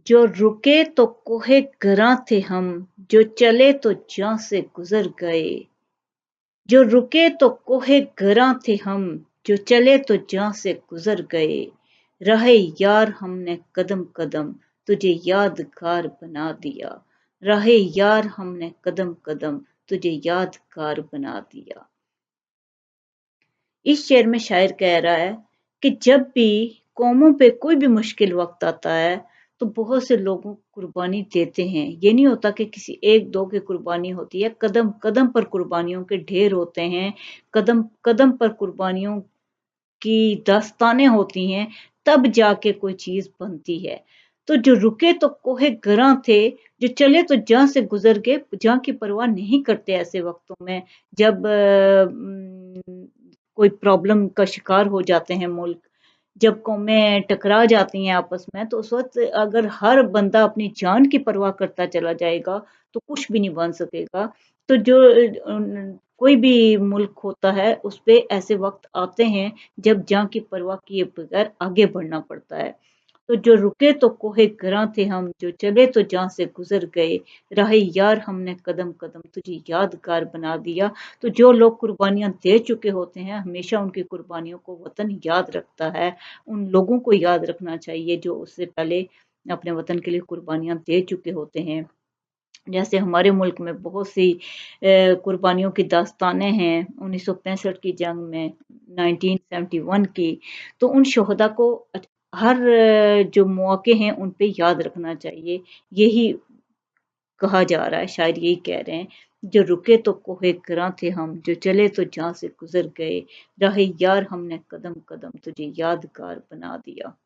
जो रुके तो कोहे गरां थे हम, जो चले तो जां से गुजर गए। जो रुके तो कोहे गरां थे हम, जो चले तो जां से गुजर गए। रहे यार हमने कदम कदम, तुझे यादगार बना दिया। रहे यार हमने कदम कदम, तुझे यादगार बना दिया। इस शेर में शायर कह रहा है कि जब भी कौमों पे कोई भी मुश्किल वक्त आता है तो बहुत से लोगों कुर्बानी देते हैं। ये नहीं होता कि किसी एक दो की कुर्बानी होती है, कदम कदम पर कुर्बानियों के ढेर होते हैं। कदम कदम पर कुर्बानियों की दास्तानें होती हैं, तब जाके कोई चीज बनती है। तो जो रुके तो कोहे गरां थे, जो चले तो जहां से गुजर गए, जहां की परवाह नहीं करते ऐसे वक्तों में। जब कोई प्रॉब्लम का शिकार हो जाते हैं मुल्क, जब कौमें टकरा जाती हैं आपस में, तो उस वक्त अगर हर बंदा अपनी जान की परवाह करता चला जाएगा तो कुछ भी नहीं बन सकेगा। तो जो कोई भी मुल्क होता है उस पे ऐसे वक्त आते हैं जब जान की परवाह किए बगैर आगे बढ़ना पड़ता है। तो जो रुके तो कोहे गरां थे हम, जो चले तो जां से गुजर गए। राहे यार हमने कदम कदम, तुझे यादगार बना दिया। तो जो लोग कुर्बानियां दे चुके होते हैं, हमेशा उनकी कुर्बानियों को वतन याद रखता है। उन लोगों को याद रखना चाहिए जो उससे पहले अपने वतन के लिए कुर्बानियां दे चुके होते हैं। जैसे हमारे मुल्क में बहुत सी कुर्बानियों की दास्तानें हैं, 1965 की जंग में, 1971 की। तो उन शोहदा को हर जो मौके हैं उन पे याद रखना चाहिए। यही कहा जा रहा है, शायद यही कह रहे हैं। जो रुके तो कोहे गरां थे हम, जो चले तो जहां से गुजर गए। राहे यार हमने कदम कदम, तुझे यादगार बना दिया।